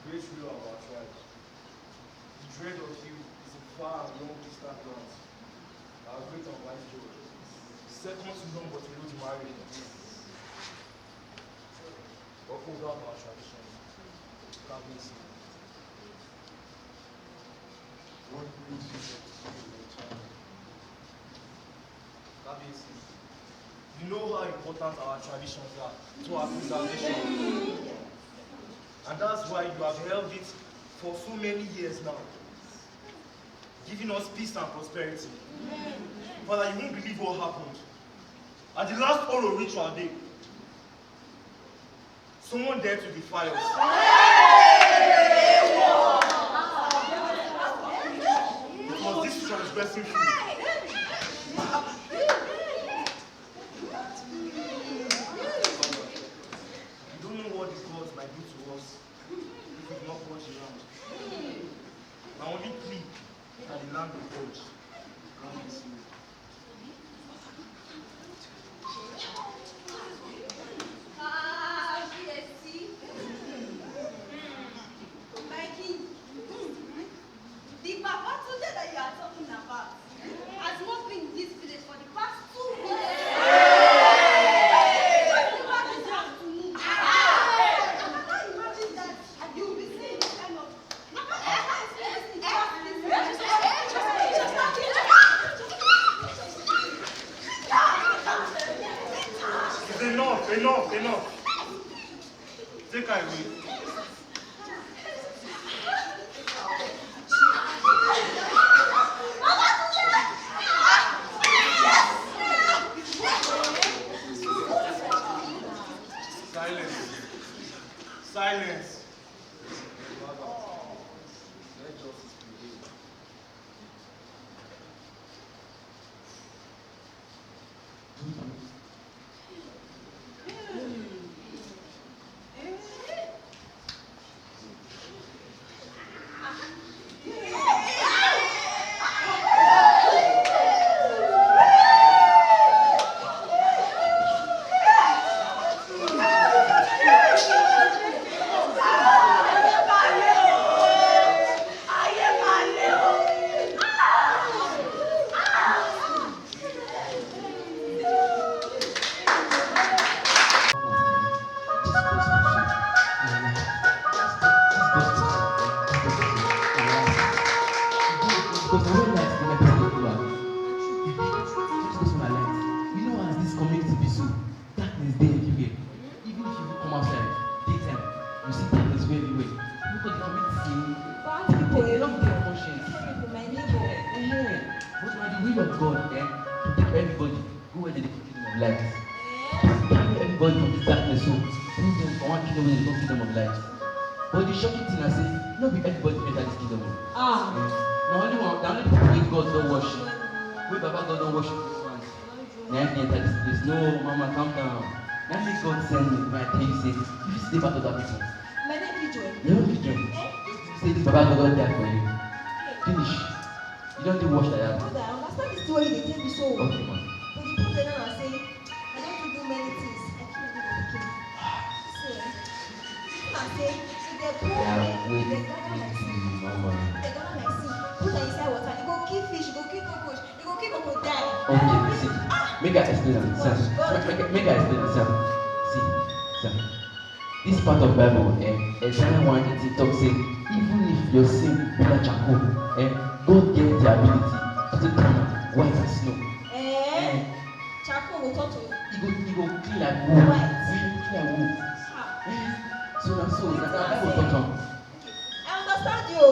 Great ruler of our tribes. The dread of you is a far and long distant dance. Our great and wife joy. Second to none but we don't marry. But hold on our tradition. Can't What brings you to your child? You know how important our traditions are to our preservation. And that's why you have held it for so many years now, giving us peace and prosperity. Father, you won't believe what happened. At the last oral ritual day, someone dared to defy us. It was this transgressing food. You don't know what the gods might do to us if we do not watch around. My only plea that the land will purge. God bless you. Enough. Take her away. Silence. Let justice prevail. But the shocking thing I say, not be everybody enter this kingdom. Now only people with God don't worship. We Baba God don't worship this one. Now I enter this place. No, Mama, calm down. Now make God send me. When I tell you, say, if you stay back to that people. My name is Joy. You don't be join. Say this Baba God don't die for you. Finish. You don't need to wash that. Brother, I understand the story they tell me so. Okay, man. But the problem now I say, I don't do many things. I can't do the king. See, I say, they go, they gather like sea. They gather like sea. Put her inside water. You go kill fish, you go kill cockroach, you go kill crocodile. Okay, see. Make I explain it, sir. Make I explain it, sir. See, sir. This part of Bible, Isaiah 1:18 talks say, even if your sin be like charcoal, God gave the ability to turn white as snow. Charcoal will talk to you. He go clean like wool. White. Clean like wool. So that's that will touch on. I understand you.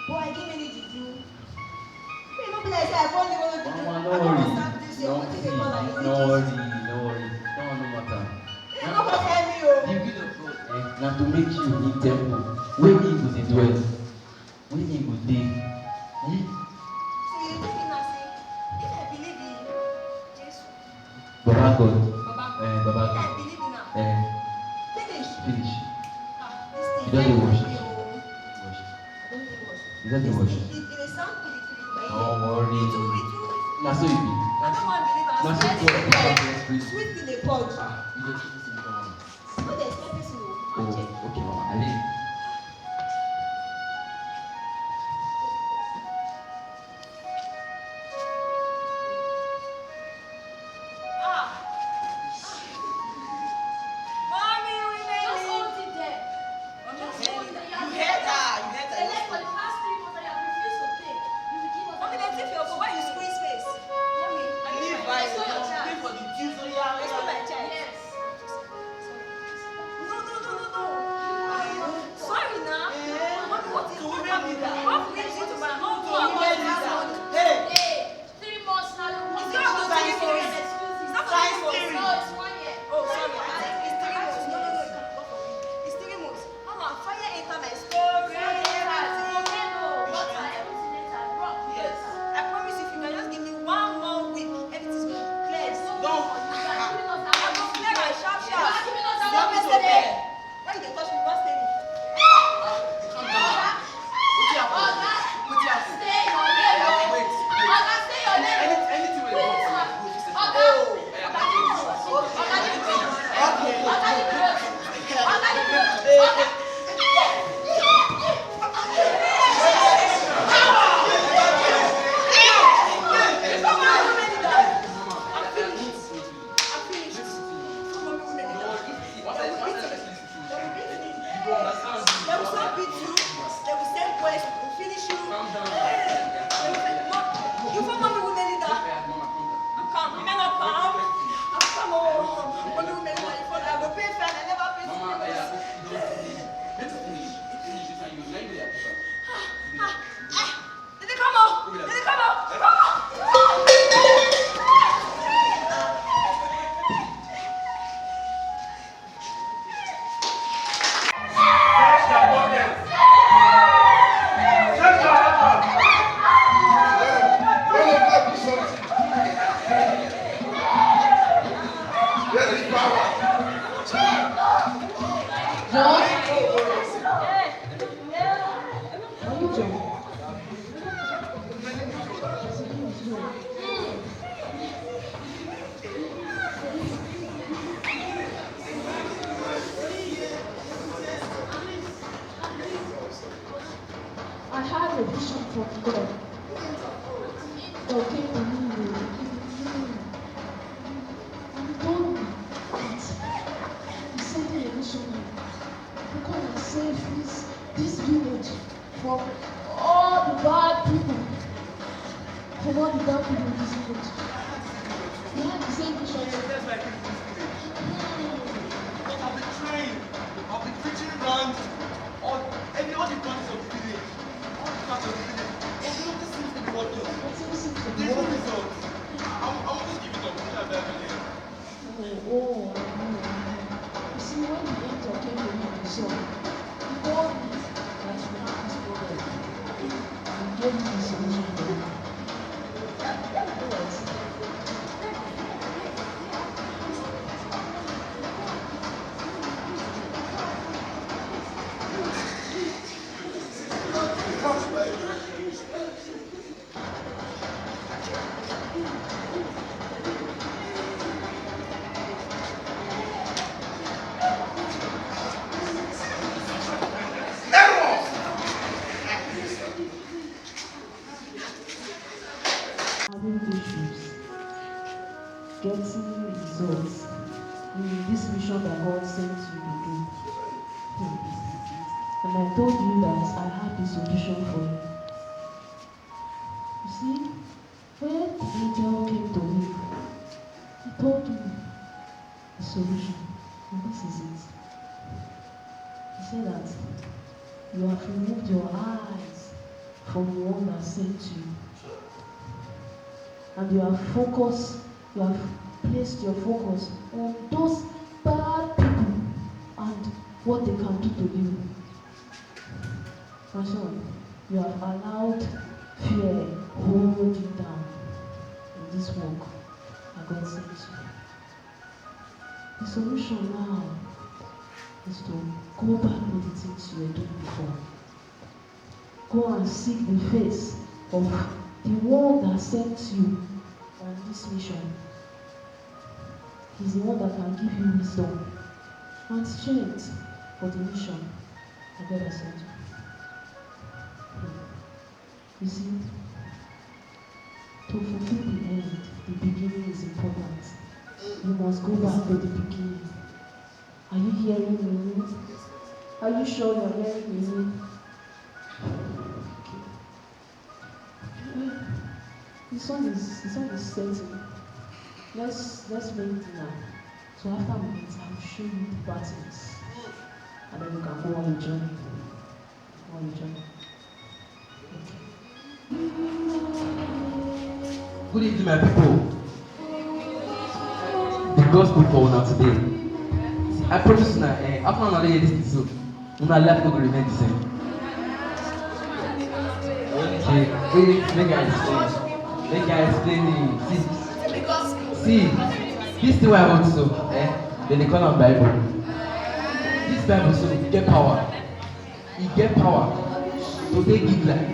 Boy, I give any juju. You not be like say I want you to do. Mama, I don't understand this. You want to take all like no worry. No matter. You not gonna tell me, oh. The will of God now to make you in temple where he go dey dwell, where he go dey. So you take me now say, if I believe in Jesus, Baba God. Baba God. If I believe in him, Finish. This thing. You don't dey wash. I don't dey wash. You don't dey wash. It dey sound pretty, but Don't worry. it will. Na so e be. I don't want to believe in Na so God sweet in the pot. You go keep this in the mama. No, there's no person who Oh, check. okay, mama. I leave. from God. God came to me and he told me that he sent me a missionary to come and save this village from all the bad people. From all the bad people in this village. You have the same missionary. That's like it. But I've been trying. I've been preaching around all the parts of the village. All the parts of the village. But nothing seems to be working. There's no results. I won't just give it up. I know. You see, when the angel came to me and saw, he told me that you have this problem. And he gave me the solution for it. Having issues, getting results in this mission that God sent you to do. And I told you that I have the solution for you. You see, when the angel came to me, he told me the solution. And this is it. He said that you have removed your eyes from the one that sent you. And you have placed your focus on those bad people and what they can do to you. My son, you have allowed fear hold you down in this work that God sent you. The solution now is to go back with the things you were doing before. Go and seek the face of the one that sent you on this mission. He's the one that can give you wisdom and strength for the mission that God has sent you. You see, to fulfill the end, the beginning is important. You must go back to the beginning. Are you hearing me? Are you sure you're hearing me? The song is setting. Let's make it now. So after we meet, I'll show you the patterns. And then you can go on the journey. Okay. Good evening, my people. The gospel for now today. I promise you now, after I hear this so my life will remain the same. Okay, make I explain it. See, this thing I want to then they call it Bible. This Bible so it get power. It get power to take give life,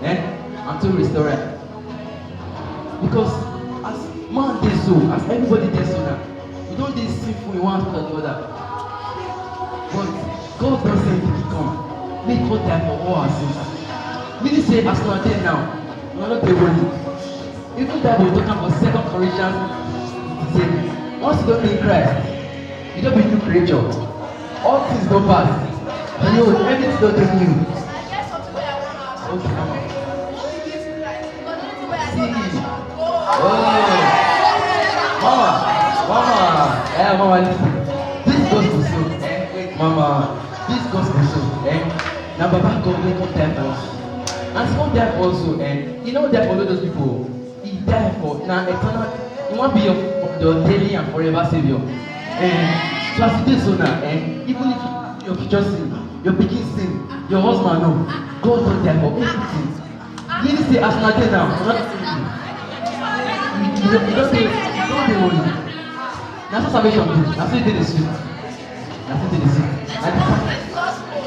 and to restore it. Because as man dey so, as everybody dey so now, we don't dey sinful in one after the other. But God don send the come, make God die for all our sins. Meaning say as we are there now, we are not dey worry. Even that we talk about 2 Corinthians, it say, once you don't be in Christ, you don't be a new creature. All things don't pass. Behold, everything don't take new. Okay, mama. See. Mama, listen. This gospel so, Mama, this gospel so, now Baba God will come die for us. And he won't die for us so, he don't die for all those people. He died for now eternal. He won't be your daily and forever savior. So as it is so now, even if your future sin, your pikin sin, your husband no, God don't die for everything. Meaning say as na dey now, not you don't dey worry. Na so salvation be. Na so you dey the sweet. Na so you dey the sweet.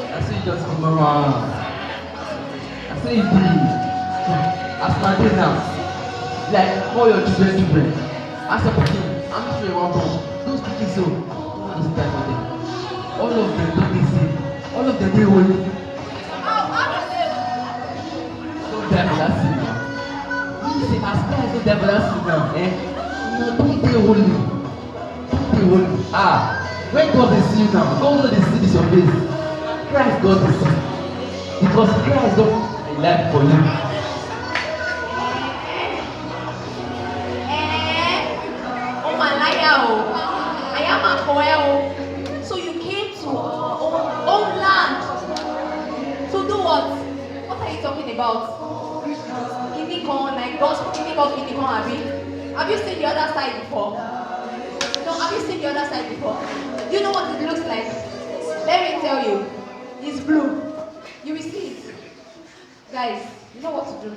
Na so you just come around. Na so you dey. As na dey now, like all your children. As a pikin, I'm not sure you wan born. Those pikin so, God is die for them. All of them don't dey saved. All of them dey holy. Don't die everlasting now. Listen, as Christ is everlasting now, no, don't be holy. Don't be holy. When God is see you now, God know they see this your face. Christ God is see. Because Christ don't life for you. Oh my liar, I am a poel. So you came to our own land to do what? What are you talking about? Inikon, like gospel, Inikon, have you seen the other side before? No, have you seen the other side before? Do you know what it looks like? Let me tell you. It's blue. You will see it. Guys, you know what to do.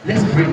Let's pray.